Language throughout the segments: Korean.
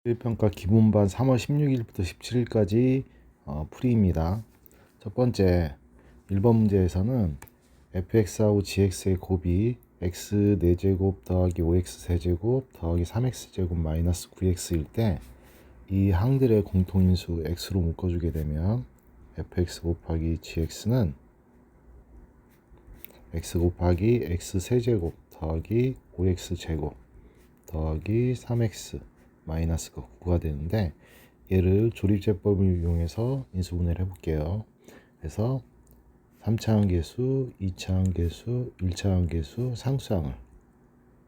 일평가 기본반 3월 16일부터 17일까지 풀이입니다. 첫 번째 1번 문제에서는 fx하고 gx의 곱이 x 4제곱 더하기 5x 세제곱 더하기 3x제곱 마이너스 9x일 때 이 항들의 공통인수 x로 묶어주게 되면 fx 곱하기 gx는 x 곱하기 x 세제곱 더하기 5x 제곱 더하기 3x 마이너스가 9가 되는데, 얘를 조립제법을 이용해서 인수분해를 해볼게요. 그래서 3차항계수, 2차항계수, 1차항계수, 상수항을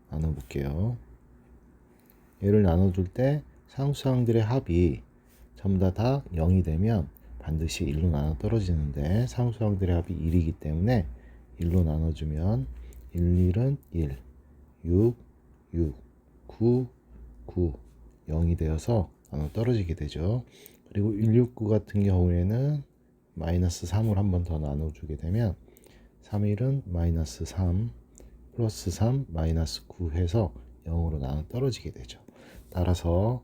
나눠볼게요. 얘를 나눠줄 때 상수항들의 합이 전부 다 0이 되면 반드시 1로 나눠 떨어지는데, 상수항들의 합이 1이기 때문에 1로 나눠주면 1, 1은 1, 6, 6, 9, 9, 0이 되어서 나눠 떨어지게 되죠. 그리고 169 같은 경우에는 마이너스 3을 한 번 더 나눠주게 되면 3일은 마이너스 3 플러스 3 마이너스 9 해서 0으로 나눠 떨어지게 되죠. 따라서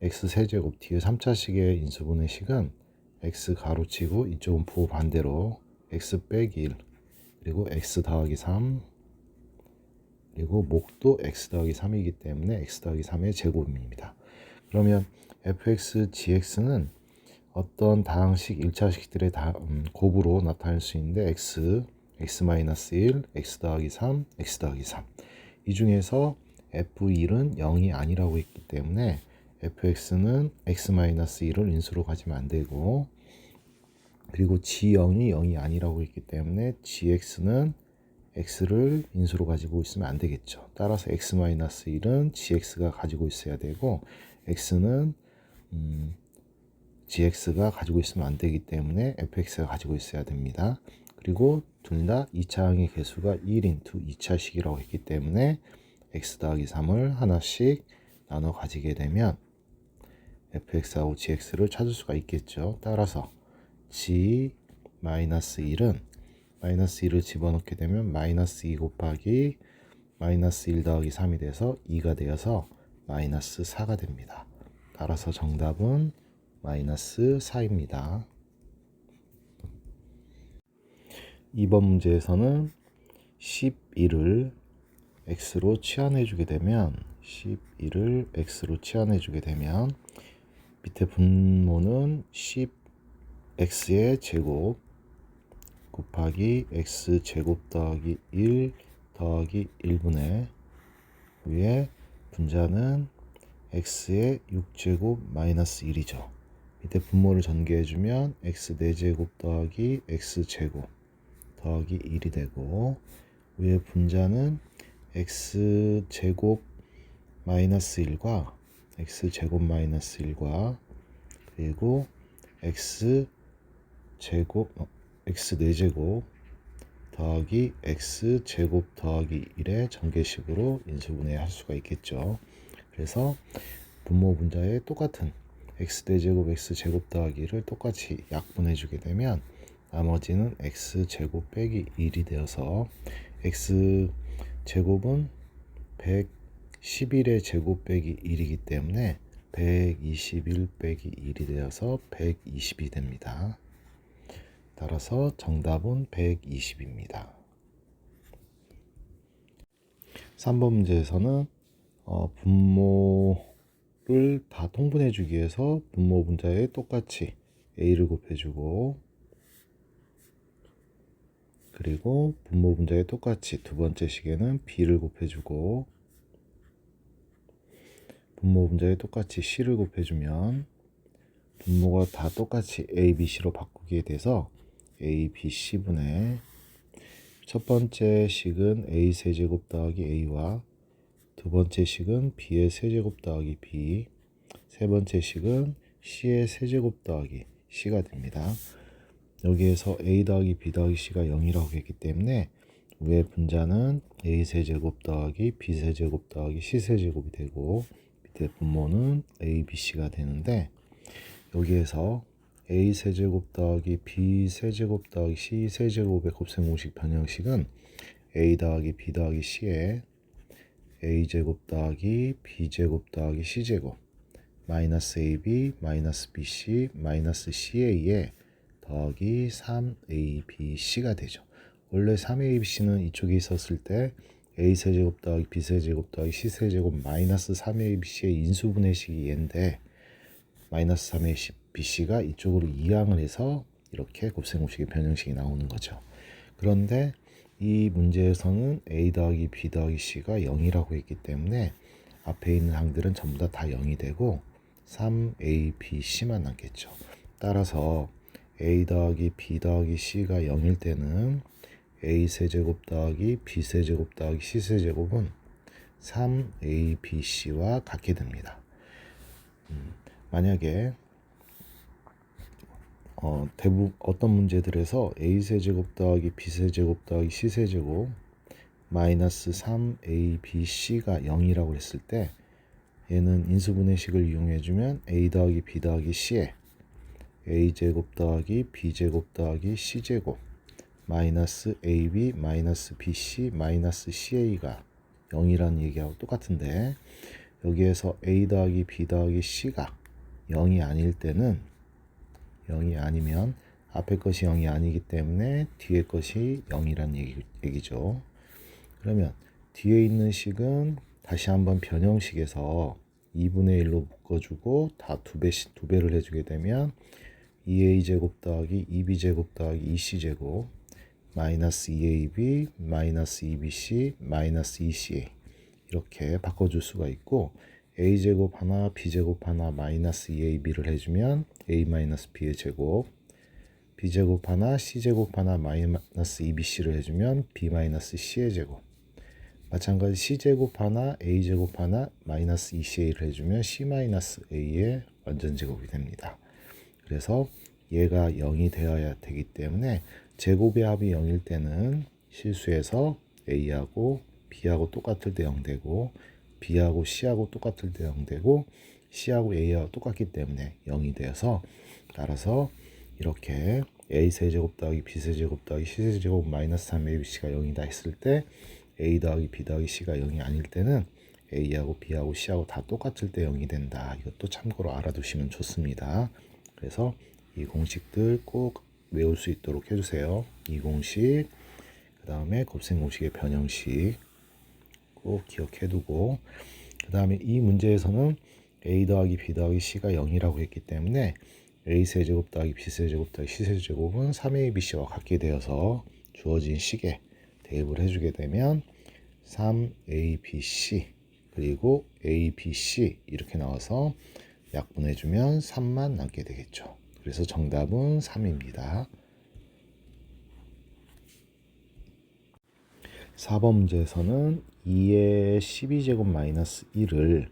x 세제곱 뒤에 3차식의 인수분해식은 x 가로치고 이쪽은 부호 반대로 x 빼기 1 그리고 x 더하기 3 그리고 목도 x 더하기 3이기 때문에 x 더하기 3의 제곱입니다. 그러면 fx, gx는 어떤 다항식 1차식들의 곱으로 나타낼 수 있는데 x, x-1, x 더하기 3, x 더하기 3. 이 중에서 f1은 0이 아니라고 했기 때문에 fx는 x-1을 인수로 가지면 안 되고, 그리고 g0이 0이 아니라고 했기 때문에 gx는 x를 인수로 가지고 있으면 안 되겠죠. 따라서 x-1은 gx가 가지고 있어야 되고, x는 gx가 가지고 있으면 안 되기 때문에 fx가 가지고 있어야 됩니다. 그리고 둘 다 2차항의 개수가 1인투 2차식이라고 했기 때문에 x 더하기 3을 하나씩 나눠 가지게 되면 fx하고 gx를 찾을 수가 있겠죠. 따라서 g-1은 마이너스 1을 집어넣게 되면 마이너스 2 곱하기 마이너스 1 더하기 3이 돼서 2가 되어서 마이너스 4가 됩니다. 따라서 정답은 마이너스 4입니다. 2번 문제에서는 11을 x로 치환해 주게 되면 밑에 분모는 10x의 제곱 곱하기 x제곱 더하기 1 더하기 1분의 위에 분자는 x의 6제곱 마이너스 1이죠. 밑에 분모를 전개해주면 x 4제곱 더하기 x제곱 더하기 1이 되고, 위에 분자는 x제곱 마이너스 1과 x제곱 마이너스 1과 그리고 x 4제곱 더하기 x제곱 더하기 1의 전개식으로 인수분해 할 수가 있겠죠. 그래서 분모 분자에 똑같은 x4제곱 x제곱 더하기 1을 똑같이 약분해 주게 되면 나머지는 x제곱 빼기 1이 되어서 x제곱은 111의 제곱 빼기 1이기 때문에 121 빼기 1이 되어서 120이 됩니다. 따라서 정답은 120입니다. 3번 문제에서는 분모를 다 통분해 주기 위해서 분모 분자에 똑같이 a를 곱해주고, 그리고 분모 분자에 똑같이 두 번째 식에는 b를 곱해주고, 분모 분자에 똑같이 c를 곱해주면 분모가 다 똑같이 a, b, c로 바꾸게 돼서 a, b, c분의 첫 번째 식은 a 세제곱 더하기 a와 두 번째 식은 b의 세제곱 더하기 b, 세 번째 식은 c의 세제곱 더하기 c가 됩니다. 여기에서 a 더하기 b 더하기 c가 0이라고 했기 때문에 위에 분자는 a 세제곱 더하기 b 세제곱 더하기 c 세제곱이 되고, 밑에 분모는 a, b, c가 되는데, 여기에서 a 세제곱 더하기 b 세제곱 더하기 c 세제곱의 곱셈공식 변형식은 a 더하기 b 더하기 c에 a 제곱 더하기 b 제곱 더하기 c 제곱 마이너스 AB 마이너스 BC 마이너스 CA에 더하기 3ABC가 되죠. 원래 3ABC는 이쪽에 있었을 때 A세제곱 더하기 B세제곱 더하기 C세제곱 마이너스 3ABC의 인수분해식이 얘인데 마이너스 3ABC가 이쪽으로 이항을 해서 이렇게 곱셈공식의 변형식이 나오는 거죠. 그런데 이 문제에서는 A 더하기 B 더하기 C가 0이라고 했기 때문에 앞에 있는 항들은 전부 다 0이 되고 3ABC만 남겠죠. 따라서 A 더하기 B 더하기 C가 0일 때는 A세제곱 더하기 B세제곱 더하기 C세제곱은 3ABC와 같게 됩니다. 만약에 대부분 어떤 문제들에서 A세제곱 더하기 B세제곱 더하기 C세제곱 마이너스 3ABC가 0이라고 했을 때 얘는 인수분해식을 이용해주면 A 더하기 B 더하기 C에 A제곱 더하기 B제곱 더하기 C제곱 마이너스 AB 마이너스 BC 마이너스 CA가 0이라는 얘기하고 똑같은데 여기에서 A 더하기 B 더하기 C가 0이 아닐 때는 0이 아니면 앞에 것이 0이 아니기 때문에 뒤에 것이 0이라는 얘기죠. 그러면 뒤에 있는 식은 다시 한번 변형식에서 2분의 1로 묶어주고 다 두 배를 해주게 되면 2a제곱 더하기 2b제곱 더하기 2c제곱 마이너스 2ab 마이너스 2bc 마이너스 2ca 이렇게 바꿔줄 수가 있고 a제곱 하나 b제곱 하나 마이너스 2ab를 해주면 a 마이너스 b의 제곱 b제곱 하나 c제곱 하나 마이너스 2bc를 해주면 b 마이너스 c의 제곱 마찬가지 c제곱 하나 a제곱 하나 마이너스 2ca를 해주면 c 마이너스 a의 완전 제곱이 됩니다. 그래서 얘가 0이 되어야 되기 때문에 제곱의 합이 0일 때는 실수해서 a하고 b하고 똑같을 때 0 되고 b하고 c하고 똑같을 때 0 되고 c하고 a하고 똑같기 때문에 0이 되어서 따라서 이렇게 a세제곱 더하기 b세제곱 더하기 c세제곱 마이너스 3abc가 0이다 했을 때 a 더하기 b 더하기 c가 0이 아닐 때는 a하고 b하고 c하고 다 똑같을 때 0이 된다. 이것도 참고로 알아두시면 좋습니다. 그래서 이 공식들 꼭 외울 수 있도록 해주세요. 이 공식, 그 다음에 곱셈공식의 변형식 꼭 기억해두고 그 다음에 이 문제에서는 a 더하기 b 더하기 c가 0이라고 했기 때문에 a세제곱 더하기 b세제곱 더하기 c세제곱은 3abc와 같게 되어서 주어진 식에 대입을 해주게 되면 3abc 그리고 abc 이렇게 나와서 약분해주면 3만 남게 되겠죠. 그래서 정답은 3입니다. 4번 문제에서는 2의 12제곱 마이너스 1을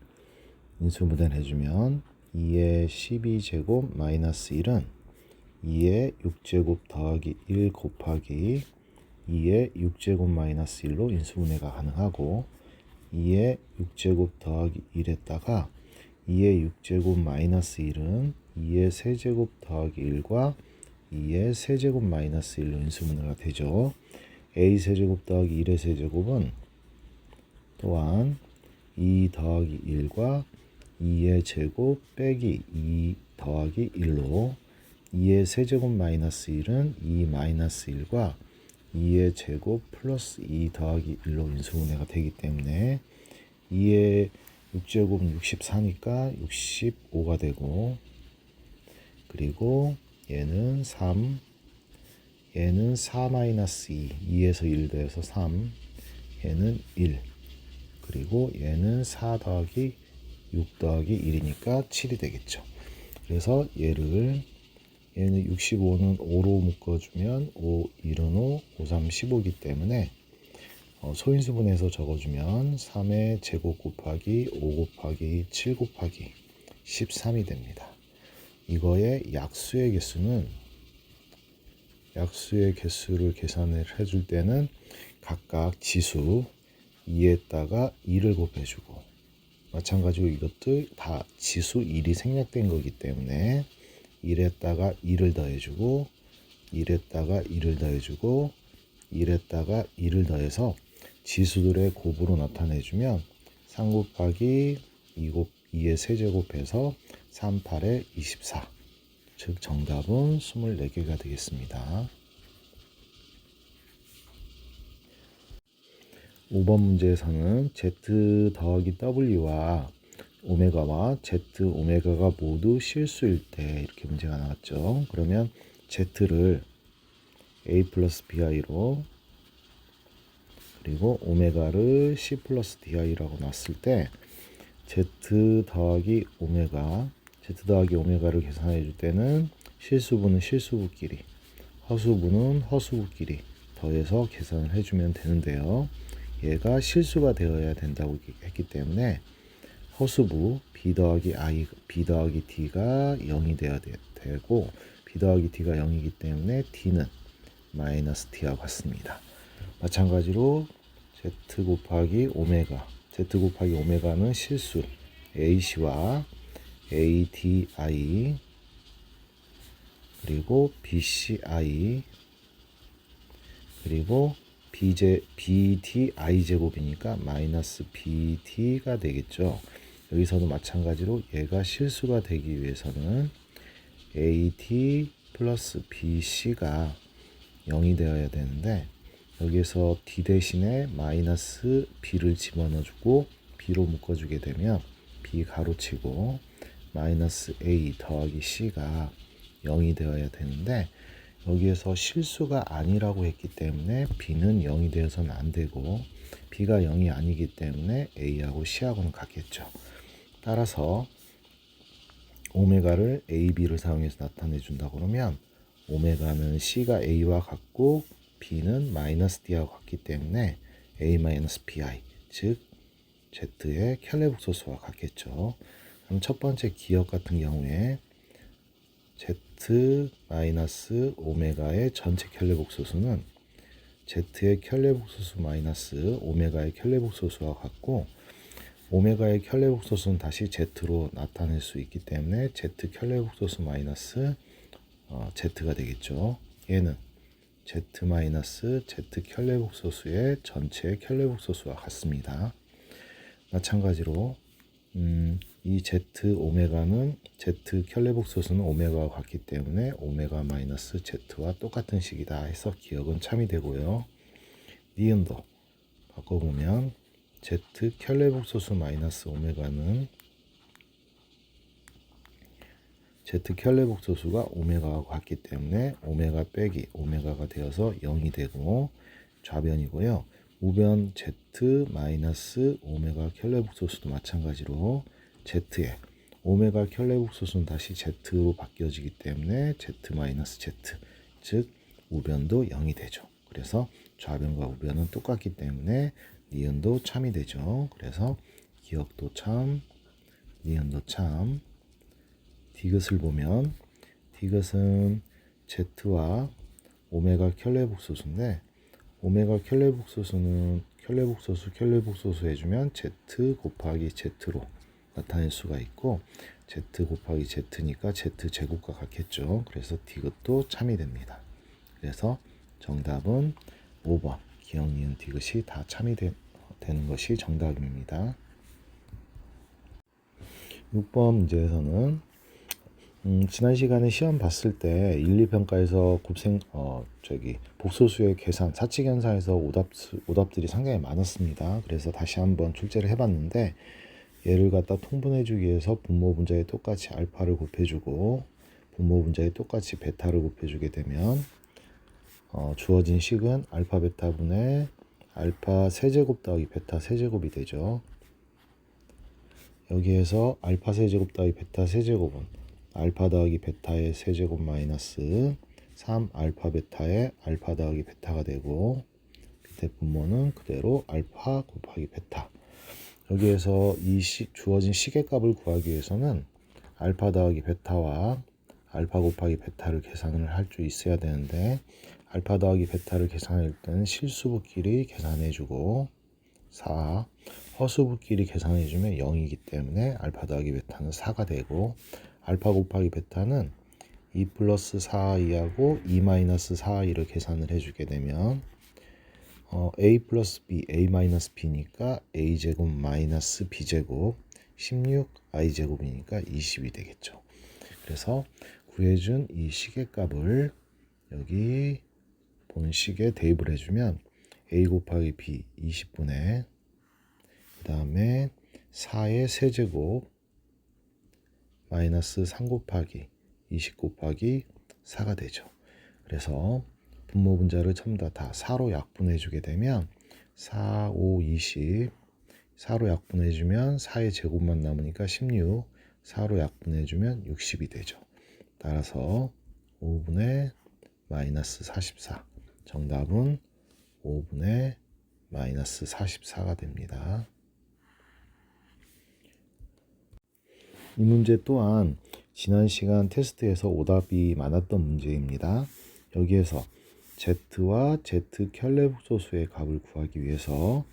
인수분해를 해주면 2의 12제곱 마이너스 1은 2의 6제곱 더하기 1 곱하기 2의 6제곱 마이너스 1로 인수분해가 가능하고 2의 6제곱 더하기 1에다가 2의 6제곱 마이너스 1은 2의 세제곱 더하기 1과 2의 세제곱 마이너스 1로 인수분해가 되죠. a 세제곱 더하기 1의 세제곱은 또한 2 더하기 1과 2의 제곱 빼기 2 더하기 1로 2의 세제곱 마이너스 1은 2 마이너스 1과 2의 제곱 플러스 2 더하기 1로 인수분해가 되기 때문에 2의 6제곱은 64니까 65가 되고 그리고 얘는 3 얘는 4 마이너스 2 2에서 1 더해서 3 얘는 1 그리고 얘는 4 더하기 6 더하기 1이니까 7이 되겠죠. 그래서 얘는 65는 5로 묶어주면 5, 1은 5, 5, 3, 15이기 때문에 소인수분해서 적어주면 3의 제곱 곱하기 5 곱하기 7 곱하기 13이 됩니다. 이거의 약수의 개수를 계산을 해줄 때는 각각 지수 2에다가 2를 곱해주고 마찬가지로 이것도 다 지수 1이 생략된 거기 때문에 1에다가 2를 더해주고 1에다가 2를 더해주고 1에다가 2를 더해서 지수들의 곱으로 나타내주면 3 곱하기 2 2의 세제곱해서 3, 8에 24. 즉 정답은 24개가 되겠습니다. 5번 문제에서는 Z 더하기 W와 오메가와 Z 오메가가 모두 실수일 때 이렇게 문제가 나왔죠. 그러면 Z를 A 플러스 BI로 그리고 오메가를 C 플러스 DI라고 놨을 때 Z 더하기 오메가를 계산해 줄 때는 실수분은 실수부끼리, 허수분은 허수부끼리 더해서 계산을 해주면 되는데요. 얘가 실수가 되어야 된다고 했기 때문에 허수부 B 더하기 D가 0이 되어야 되고 B 더하기 D가 0이기 때문에 D는 마이너스 D와 같습니다. 마찬가지로 Z 곱하기 오메가는 실수 AC와 ADI 그리고 BCI 그리고 BDI 제곱이니까 마이너스 BD가 되겠죠. 여기서도 마찬가지로 얘가 실수가 되기 위해서는 AD 플러스 BC가 0이 되어야 되는데 여기에서 D 대신에 마이너스 B를 집어넣어주고 B로 묶어주게 되면 B 가로치고 마이너스 A 더하기 C가 0이 되어야 되는데 여기에서 실수가 아니라고 했기 때문에 B는 0이 되어서는 안 되고 B가 0이 아니기 때문에 A하고 C하고는 같겠죠. 따라서 오메가를 A, B를 사용해서 나타내 준다 그러면 오메가는 C가 A와 같고 B는 마이너스 D하고 같기 때문에 A 마이너스 BI 즉 Z의 켈레북소수와 같겠죠. 그럼 첫 번째 기억 같은 경우에 Z 마이너스 오메가의 전체 켈레북소수는 Z의 켈레북소수 마이너스 오메가의 켈레북소수와 같고 오메가의 켈레북소수는 다시 Z로 나타낼 수 있기 때문에 Z 켈레북소수 마이너스 Z가 되겠죠. 얘는 Z 마이너스 Z 켈레북소수의 전체 켈레북소수와 같습니다. 마찬가지로 이 Z 오메가는 Z 켈레북소수는 오메가와 같기 때문에 오메가 마이너스 Z와 똑같은 식이다 해서 기억은 참이 되고요. 니은도 바꿔보면 Z 켈레북소수 마이너스 오메가는 Z 켈레북소수가 오메가와 같기 때문에 오메가 빼기 오메가가 되어서 0이 되고 좌변이고요. 우변 Z 마이너스 오메가 켈레북소수도 마찬가지로 Z의 오메가 켈레북소수는 다시 Z로 바뀌어지기 때문에 Z 마이너스 Z 즉 우변도 0이 되죠. 그래서 좌변과 우변은 똑같기 때문에 니은도 참이 되죠. 그래서 기억도 참, 니은도 참. 디귿을 보면 디귿은 Z와 오메가 켈레북소수인데 오메가 켈레북소수는 켈레북소수 해주면 Z 곱하기 Z로 나타낼 수가 있고 Z 곱하기 Z니까 Z 제곱과 같겠죠. 그래서 디귿도 참이 됩니다. 그래서 정답은 5번 기억, 니은, 디귿이 다 참이 되는 것이 정답입니다. 6번 문제에서는 지난 시간에 시험 봤을 때 1, 2평가에서 복소수의 계산, 사칙현상에서 오답들이 상당히 많았습니다. 그래서 다시 한번 출제를 해봤는데 얘를 갖다 통분해주기 위해서 분모 분자에 똑같이 알파를 곱해주고 분모 분자에 똑같이 베타를 곱해주게 되면 주어진 식은 알파 베타분의 알파 세제곱 더하기 베타 세제곱이 되죠. 여기에서 알파 세제곱 더하기 베타 세제곱은 알파 더하기 베타의 세제곱 마이너스 3 알파 베타의 알파 더하기 베타가 되고 밑에 분모는 그대로 알파 곱하기 베타. 여기에서 이 주어진 시계값을 구하기 위해서는 알파 더하기 베타와 알파 곱하기 베타를 계산을 할 수 있어야 되는데 알파 더하기 베타를 계산할 때는 실수부끼리 계산해주고 4 허수부끼리 계산해주면 0이기 때문에 알파 더하기 베타는 4가 되고 알파 곱하기 베타는 2 플러스 4i하고 2 마이너스 4i를 계산을 해주게 되면 a 플러스 b, a 마이너스 b니까 a제곱 마이너스 b제곱 16 i제곱이니까 20이 되겠죠. 그래서 구해준 이 식의 값을 여기 본식에 대입을 해주면 a 곱하기 b 20분의 그 다음에 4의 세제곱 마이너스 3 곱하기 20 곱하기 4가 되죠. 그래서 분모 분자를 전부 다 4로 약분해 주게 되면 4, 5, 20 4로 약분해 주면 4의 제곱만 남으니까 16 4로 약분해 주면 60이 되죠. 따라서 5분의 마이너스 44 정답은 5분의 마이너스 44가 됩니다. 이 문제 또한 지난 시간 테스트에서 오답이 많았던 문제입니다. 여기에서 Z와 Z 켤레복소수의 값을 구하기 위해서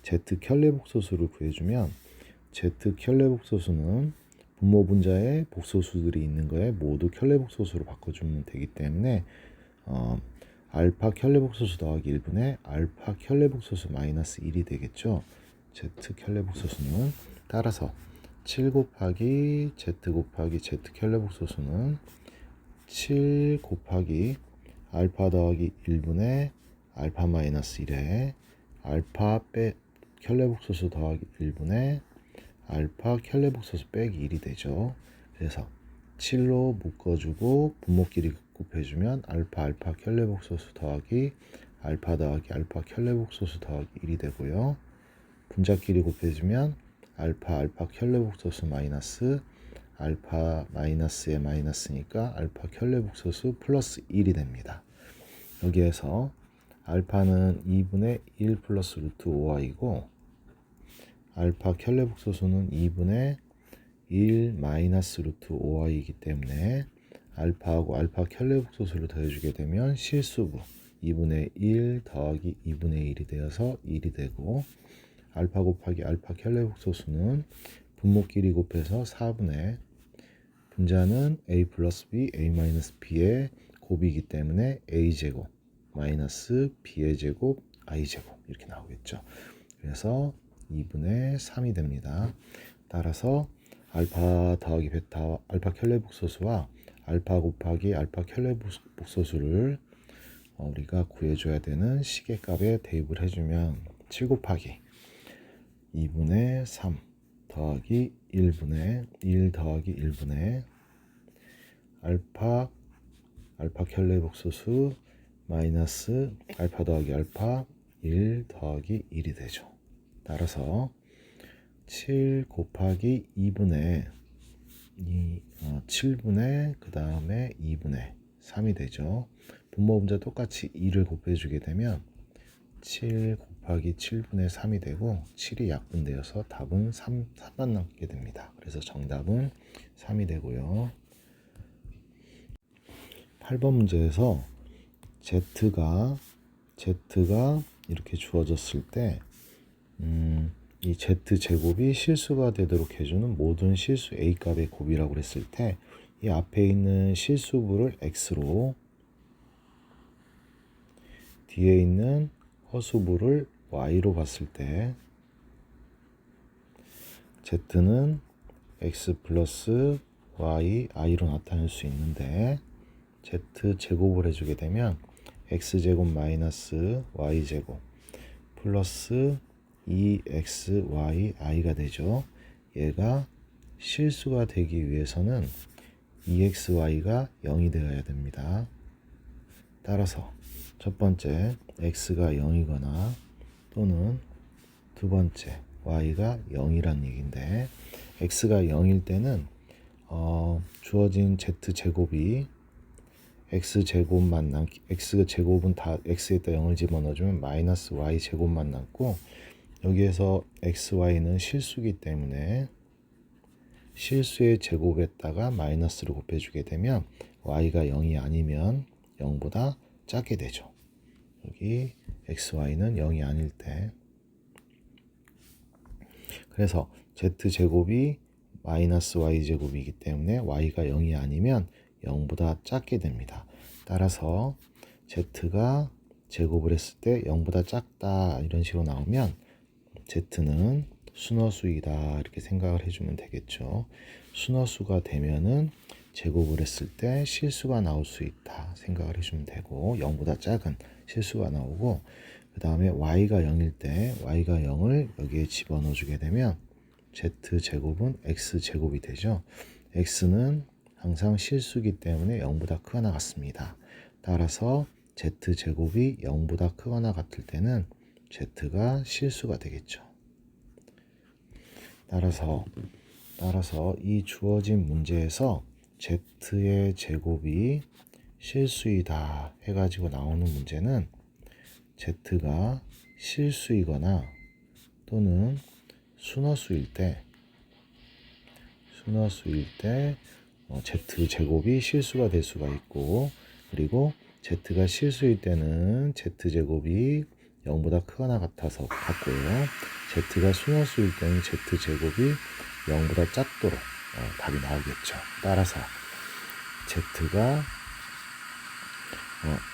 Z 켤레복소수를 구해주면 Z 켤레복소수는 분모 분자에 복소수들이 있는 거에 모두 켤레복소수로 바꿔주면 되기 때문에 알파 켤레복소수 더하기 1분의 알파 켤레복소수 마이너스 1이 되겠죠. Z 켤레복소수는 따라서 7 곱하기 Z 곱하기 Z 켤레복소수는 7 곱하기 알파 더하기 1분의 알파 마이너스 1에 알파 빼 켤레복소수 더하기 1분의 알파 켤레복소수 빼기 1이 되죠. 그래서 7로 묶어주고 분모끼리 곱해주면 알파 켤레복소수 더하기 알파 켤레복소수 더하기 1이 되고요. 분자끼리 곱해주면 알파 켤레복소수 마이너스 알파 마이너스에 마이너스니까 알파 켤레복소수 플러스 1이 됩니다. 여기에서 알파는 2분의 1 플러스 루트 5i고 알파 켤레복소수는 2분의 1 마이너스 루트 5i이기 때문에 알파하고 알파 켤레복소수를 더해주게 되면 실수부 2분의 1 더하기 2분의 1이 되어서 1이 되고 알파 곱하기 알파 켤레복소수는 분모끼리 곱해서 4분의 분자는 a 플러스 b, a 마이너스 b의 곱이기 때문에 a제곱 마이너스 b의 제곱, i제곱 이렇게 나오겠죠. 그래서 2분의 3이 됩니다. 따라서 알파 더하기 베타 알파 켤레복소수와 알파 곱하기 알파 켤레복소수를 우리가 구해줘야 되는 식의 값에 대입을 해주면 7 곱하기 2분의 3 더하기 1분의 1 더하기 1분의 알파 켤레복소수 마이너스 알파 더하기 알파 1 더하기 1이 되죠. 따라서 7 곱하기 2분의 7분의 그 다음에 2분의 3이 되죠. 분모 분자 똑같이 2를 곱해주게 되면 7 곱하기 7분의 3이 되고 7이 약분되어서 답은 3만 남게 됩니다. 그래서 정답은 3이 되고요. 8번 문제에서 Z가 이렇게 주어졌을 때 이 Z제곱이 실수가 되도록 해주는 모든 실수 A값의 곱이라고 했을 때 이 앞에 있는 실수부를 X로 뒤에 있는 허수부를 Y로 봤을 때 Z는 X 플러스 Y, I로 나타낼 수 있는데 Z제곱을 해주게 되면 X제곱 마이너스 Y제곱 플러스 2XY, I가 되죠. 얘가 실수가 되기 위해서는 2XY가 0이 되어야 됩니다. 따라서 첫 번째 X가 0이거나 또는 두 번째 Y가 0이란 얘기인데 X가 0일 때는 주어진 Z제곱이 X제곱은 다 X에다 0을 집어넣어주면 마이너스 Y제곱만 남고 여기에서 XY는 실수기 때문에 실수의 제곱에다가 마이너스를 곱해주게 되면 Y가 0이 아니면 0보다 작게 되죠. 여기 XY는 0이 아닐 때 그래서 Z제곱이 마이너스 Y제곱이기 때문에 Y가 0이 아니면 0보다 작게 됩니다. 따라서 Z가 제곱을 했을 때 0보다 작다 이런 식으로 나오면 Z는 순허수이다 이렇게 생각을 해주면 되겠죠. 순허수가 되면은 제곱을 했을 때 실수가 나올 수 있다 생각을 해주면 되고 0보다 작은 실수가 나오고 그 다음에 y가 0일 때 y가 0을 여기에 집어넣어 주게 되면 z제곱은 x제곱이 되죠. x는 항상 실수이기 때문에 0보다 크거나 같습니다. 따라서 z제곱이 0보다 크거나 같을 때는 z가 실수가 되겠죠. 따라서 이 주어진 문제에서 z의 제곱이 실수이다 해가지고 나오는 문제는 z가 실수이거나 또는 순허수일 때 z제곱이 실수가 될 수가 있고, 그리고 z가 실수일 때는 z제곱이 0보다 크거나 같고요. z가 순허수일 때는 z제곱이 0보다 작도록 답이 나오겠죠. 따라서 z가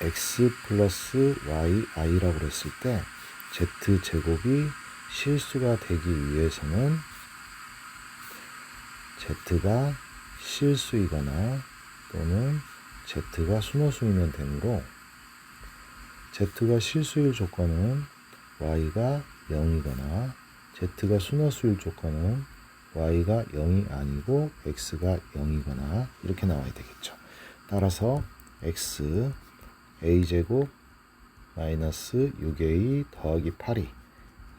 x 플러스 y, i라고 했을 때 z제곱이 실수가 되기 위해서는 z가 실수이거나 또는 z가 순허수이면 되므로 z가 실수일 조건은 y가 0이거나 z가 순허수일 조건은 y가 0이 아니고 x가 0이거나 이렇게 나와야 되겠죠. 따라서 x a제곱 마이너스 6a 더하기 8이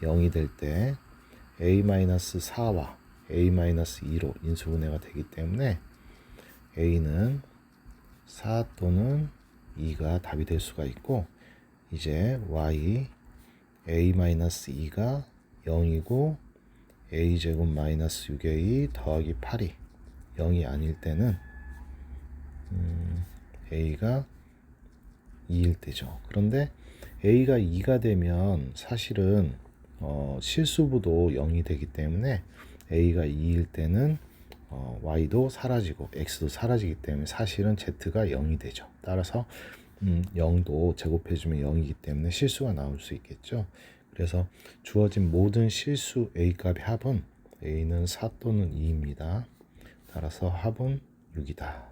0이 될 때 a-4와 a-2로 인수분해가 되기 때문에 a는 4 또는 2가 답이 될 수가 있고, 이제 y a-2가 0이고 a제곱 마이너스 6a 더하기 8이 0이 아닐 때는 a가 2일 때죠. 그런데 a가 2가 되면 사실은 실수부도 0이 되기 때문에 a가 2일 때는 y도 사라지고 x도 사라지기 때문에 사실은 z가 0이 되죠. 따라서 0도 제곱해주면 0이기 때문에 실수가 나올 수 있겠죠. 그래서 주어진 모든 실수 a 값의 합은 a는 4 또는 2입니다. 따라서 합은 6이다.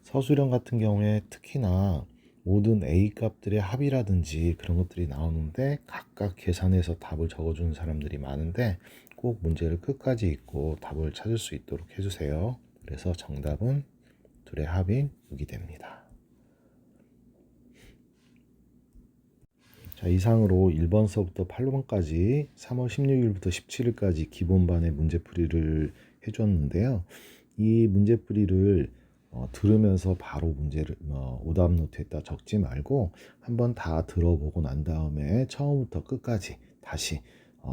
서술형 같은 경우에 특히나 모든 a 값들의 합이라든지 그런 것들이 나오는데 각각 계산해서 답을 적어주는 사람들이 많은데 꼭 문제를 끝까지 읽고 답을 찾을 수 있도록 해주세요. 그래서 정답은 둘의 합인 6이 됩니다. 자, 이상으로 1번서부터 8번까지 3월 16일부터 17일까지 기본반의 문제풀이를 해줬는데요. 이 문제풀이를 들으면서 바로 문제를 오답 노트에다 적지 말고 한번 다 들어보고 난 다음에 처음부터 끝까지 다시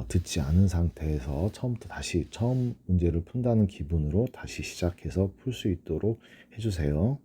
듣지 않은 상태에서 처음부터 다시 처음 문제를 푼다는 기분으로 다시 시작해서 풀 수 있도록 해주세요.